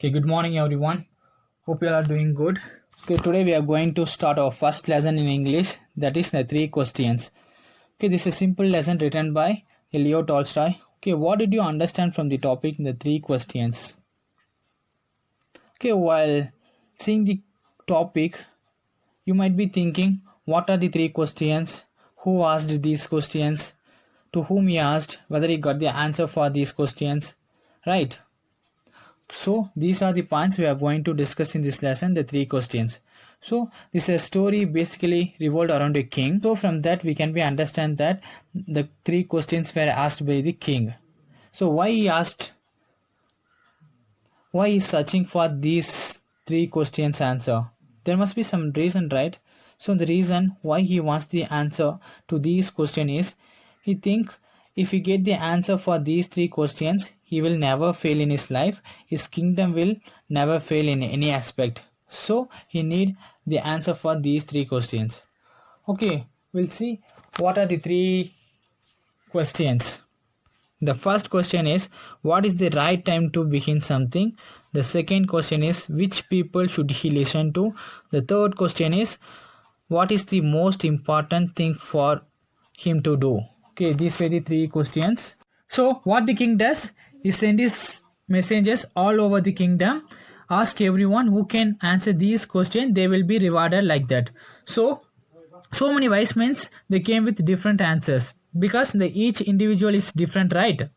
Okay, good morning everyone. Hope you all are doing good. Okay, today we are going to start our first lesson in English, that is the three questions. Okay, this is a simple lesson written by Leo Tolstoy. Okay, what did you understand from the topic the three questions? Okay, while seeing the topic, you might be thinking, what are the three questions? Who asked these questions? To whom he asked? Whether he got the answer for these questions? Right? So these are the points we are going to discuss in this lesson, the three questions. So this is a story basically revolved around a king. So from that we can be understand that the three questions were asked by the king. So why he asked, why he is searching for these three questions answer? There must be some reason, right? So the reason why he wants the answer to these questions is he think if he get the answer for these three questions, he will never fail in his life. His kingdom will never fail in any aspect. So he need the answer for these three questions. Okay, we'll see what are the three questions. The first question is, what is the right time to begin something? The second question is, which people should he listen to? The third question is, what is the most important thing for him to do? Okay, these were the three questions. So what the king does, he sends his messengers all over the kingdom, ask everyone who can answer these questions, they will be rewarded like that. So many wise men, they came with different answers because each individual is different, right?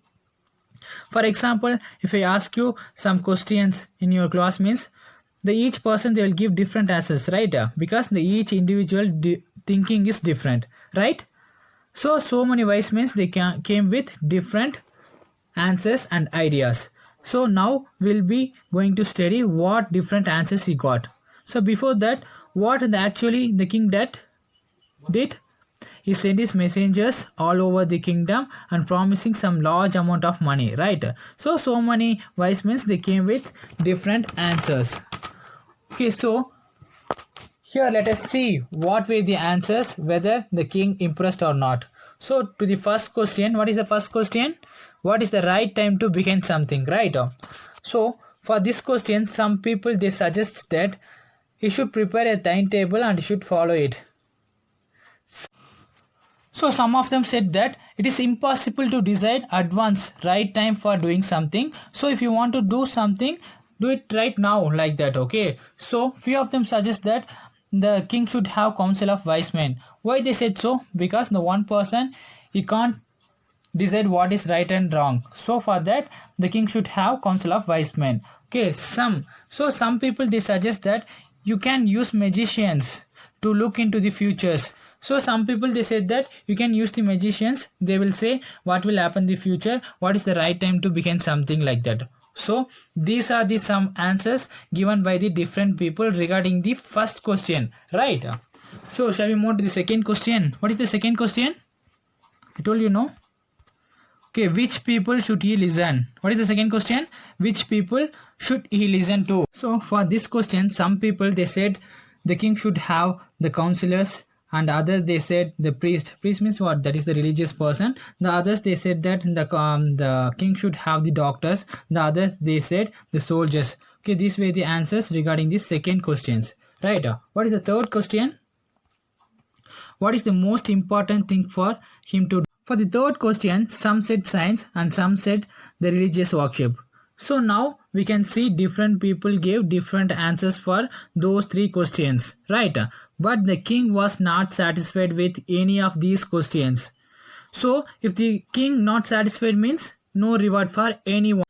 For example, if I ask you some questions in your class, means each person they will give different answers, right? Because each individual thinking is different, right? So many wise men, they came with different answers and ideas. So now we'll be going to study what different answers he got. So before that, what actually the king did, he sent his messengers all over the kingdom and promising some large amount of money, right? So many wise men, they came with different answers. Okay, so here let us see what were the answers, whether the king impressed or not. So to the first question, what is the first question? What is the right time to begin something, right? So for this question, some people they suggest that he should prepare a timetable and he should follow it. So some of them said that it is impossible to decide advance right time for doing something. So if you want to do something, do it right now like that, okay? So few of them suggest that the king should have council of wise men. Why they said so? Because the one person, he can't decide what is right and wrong. So for that, the king should have council of wise men. Okay, some people they suggest that you can use magicians to look into the futures. So some people they said that you can use the magicians, they will say what will happen in the future, what is the right time to begin something like that. So these are the some answers given by the different people regarding the first question, right? So shall we move to the second question? What is the second question? I told you, no? Okay, which people should he listen? What is the second question? Which people should he listen to? So for this question, some people they said the king should have the counselors, and others they said the priest. Priest means what? That is the religious person. The others they said that the king should have the doctors. The others they said the soldiers. Okay, these were the answers regarding the second questions. Right? What is the third question? What is the most important thing for him to do? For the third question, some said science and some said the religious worship. So now we can see different people gave different answers for those three questions, right? But the king was not satisfied with any of these questions. So if the king not satisfied means no reward for anyone.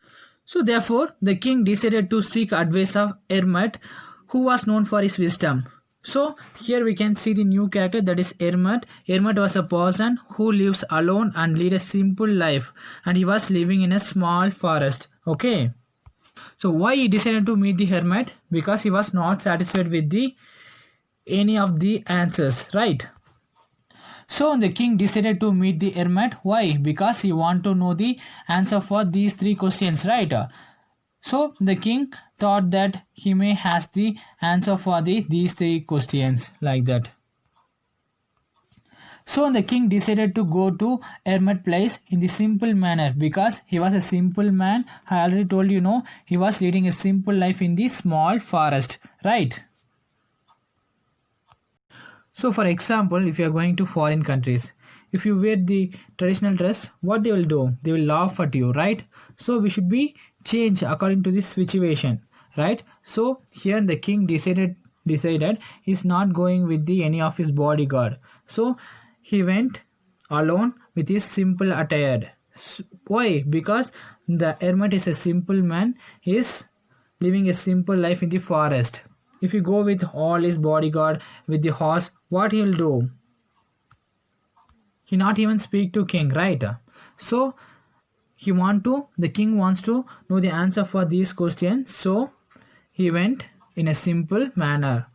So therefore the king decided to seek advice of Hermit, who was known for his wisdom. So here we can see the new character, that is Hermit. Hermit was a person who lives alone and lead a simple life, and he was living in a small forest. Okay. So why he decided to meet the hermit? Because he was not satisfied with any of the answers, right? So the king decided to meet the hermit. Why? Because he want to know the answer for these three questions, right? So the king thought that he may has the answer for these three questions like that. So the king decided to go to hermit place in the simple manner because he was a simple man. I already told you, no, he was leading a simple life in the small forest, right? So for example, if you are going to foreign countries, if you wear the traditional dress, what they will do? They will laugh at you, right? So we should be changed according to this situation, right? So here the king decided he's not going with the any of his bodyguard. So he went alone with his simple attire. Why? Because the hermit is a simple man. He is living a simple life in the forest. If you go with all his bodyguard with the horse, what he'll do? He not even speak to king, right? So the king wants to know the answer for these questions. So he went in a simple manner.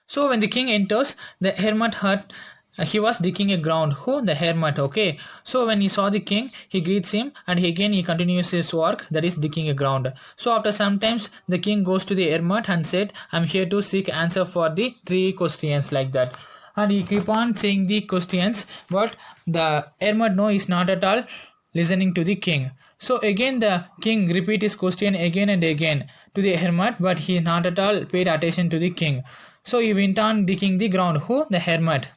So when the king enters the hermit hut, he was digging a ground. Who? The hermit. Okay. So when he saw the king, he greets him and he continues his work, that is digging a ground. So after some times, the king goes to the hermit and said, I'm here to seek answer for the 3 questions, like that. And he keep on saying the questions, but the hermit no is not at all listening to the king. So again the king repeat his question again and again to the hermit, but he not at all paid attention to the king. So he went on digging the ground. Who? The hermit.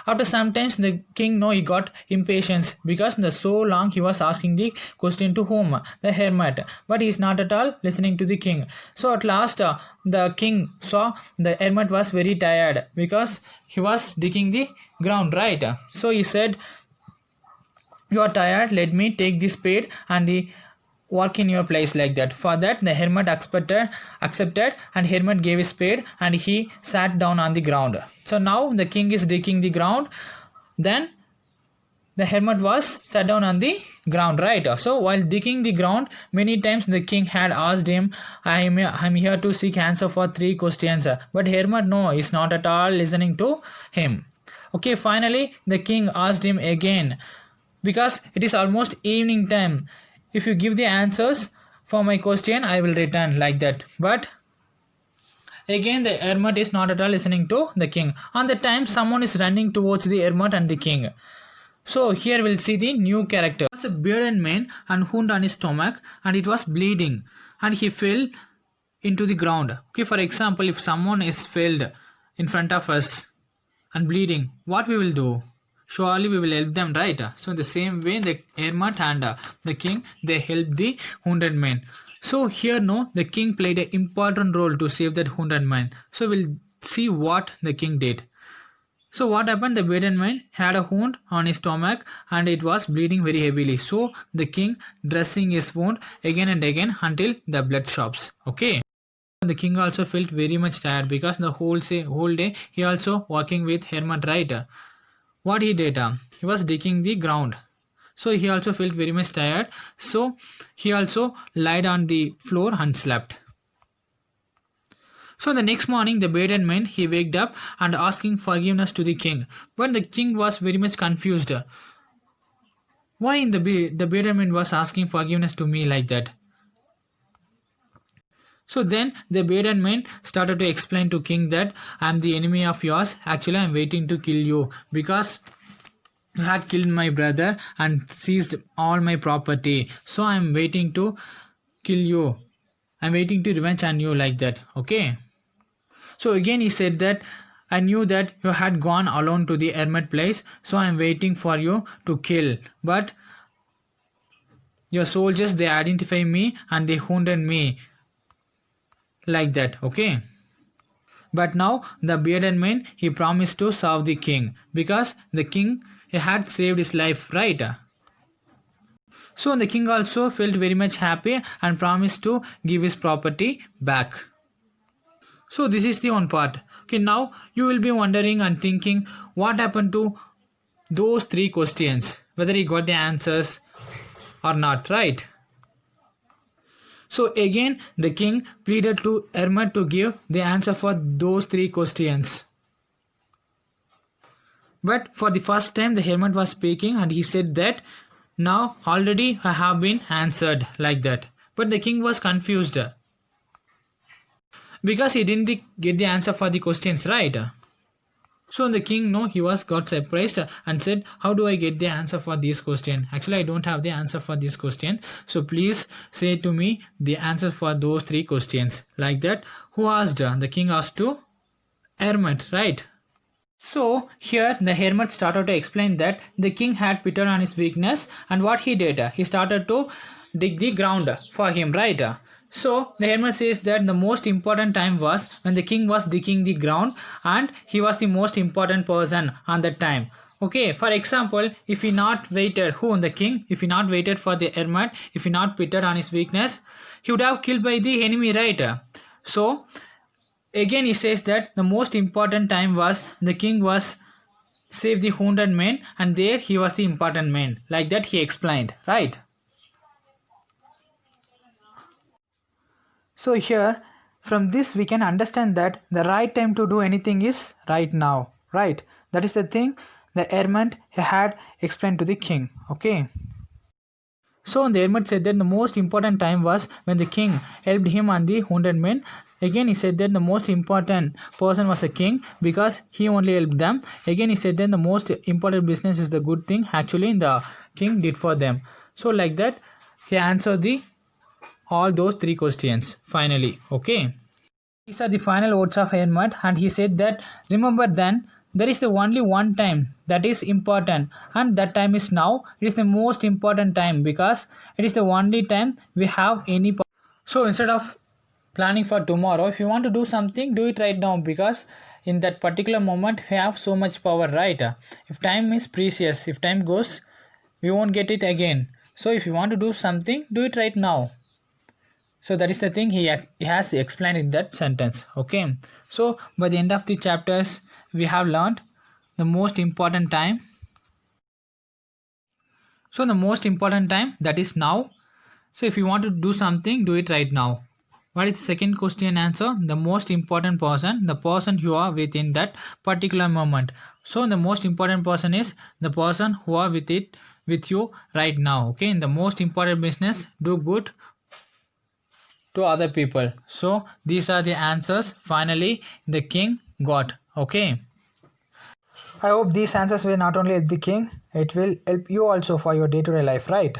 After some times the king he got impatience because so long he was asking the question to whom? The hermit. But he is not at all listening to the king. So at last the king saw the hermit was very tired because he was digging the ground, right? So he said, you are tired, let me take the spade and the work in your place, like that. For that the hermit accepted and hermit gave his spade and he sat down on the ground. So now the king is digging the ground, then the hermit was sat down on the ground, right? So while digging the ground, many times the king had asked him, I'm here to seek answer for 3 questions, but hermit no is not at all listening to him. Okay, finally the king asked him again, because it is almost evening time, if you give the answers for my question, I will return, like that. But again the hermit is not at all listening to the king. On the time someone is running towards the hermit and the king. So here we'll see the new character. It was a bearded man and wound on his stomach and it was bleeding and he fell into the ground. Okay, for example, if someone is felled in front of us and bleeding, what we will do? Surely we will help them, right? So in the same way, the hermit and the king, they helped the wounded man. So here the king played an important role to save that wounded man. So we'll see what the king did. So what happened? The bearded man had a wound on his stomach and it was bleeding very heavily. So the king dressing his wound again and again until the blood stops. Okay. The king also felt very much tired because the whole day he also walking with hermit, right? What he did? He was digging the ground. So he also felt very much tired. So he also lied on the floor and slept. So the next morning the bearded man he waked up and asking forgiveness to the king. But the king was very much confused. Why the bearded man was asking forgiveness to me like that? So then the bearded man started to explain to king that I am the enemy of yours. Actually I am waiting to kill you because you had killed my brother and seized all my property. So I am waiting to kill you. I am waiting to revenge on you, like that. Okay. So again he said that I knew that you had gone alone to the hermit place. So I am waiting for you to kill. But your soldiers, they identify me and they wounded me. Like that. Okay. But now the bearded man he promised to serve the king because the king he had saved his life, right? So the king also felt very much happy and promised to give his property back. So this is the one part. Okay, now you will be wondering and thinking what happened to those 3 questions, whether he got the answers or not, right? So again the king pleaded to hermit to give the answer for those 3 questions. But for the first time the hermit was speaking and he said that now already I have been answered, like that. But the king was confused because he didn't get the answer for the questions, right? So the king, no, he was got surprised and said, "How do I get the answer for this question? Actually, I don't have the answer for this question. So please say to me the answer for those three questions." Like that, who asked? The king asked to hermit, right? So here the hermit started to explain that the king had pity on his weakness, and what he did, he started to dig the ground for him, right? So the hermit says that the most important time was when the king was digging the ground, and he was the most important person on that time. Okay, for example, if he not waited, who, the king, if he not waited for the hermit, if he not pitted on his weakness, he would have killed by the enemy, right? So again he says that the most important time was the king was save the wounded man, and there he was the important man. Like that he explained, right? So here from this we can understand that the right time to do anything is right now, right? That is the thing the hermit had explained to the king. Okay. So the hermit said that the most important time was when the king helped him and the wounded men. Again he said that the most important person was a king because he only helped them. Again he said that the most important business is the good thing actually the king did for them. So like that he answered the all those three questions finally. Okay. These are the final words of Hermit, and he said that remember then there is the only one time that is important, and that time is now. It is the most important time because it is the only time we have any. So instead of planning for tomorrow, if you want to do something, do it right now because in that particular moment we have so much power, right? If time is precious, if time goes, we won't get it again. So if you want to do something, do it right now. So that is the thing he has explained in that sentence. Okay. So by the end of the chapters, we have learned the most important time. So the most important time, that is now. So if you want to do something, do it right now. What is the second question answer? The most important person, the person you are within that particular moment. So the most important person is the person who are with you right now. Okay. In the most important business, do good to other people. So these are the answers finally the king got. Okay. I hope these answers will not only help the king, it will help you also for your day-to-day life, right?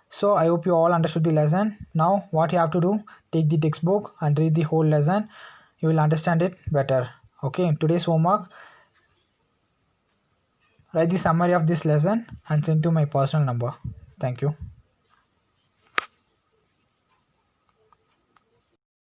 So I hope you all understood the lesson. Now what you have to do, take the textbook and read the whole lesson. You will understand it better. Okay, today's homework, write the summary of this lesson and send to my personal number. Thank you.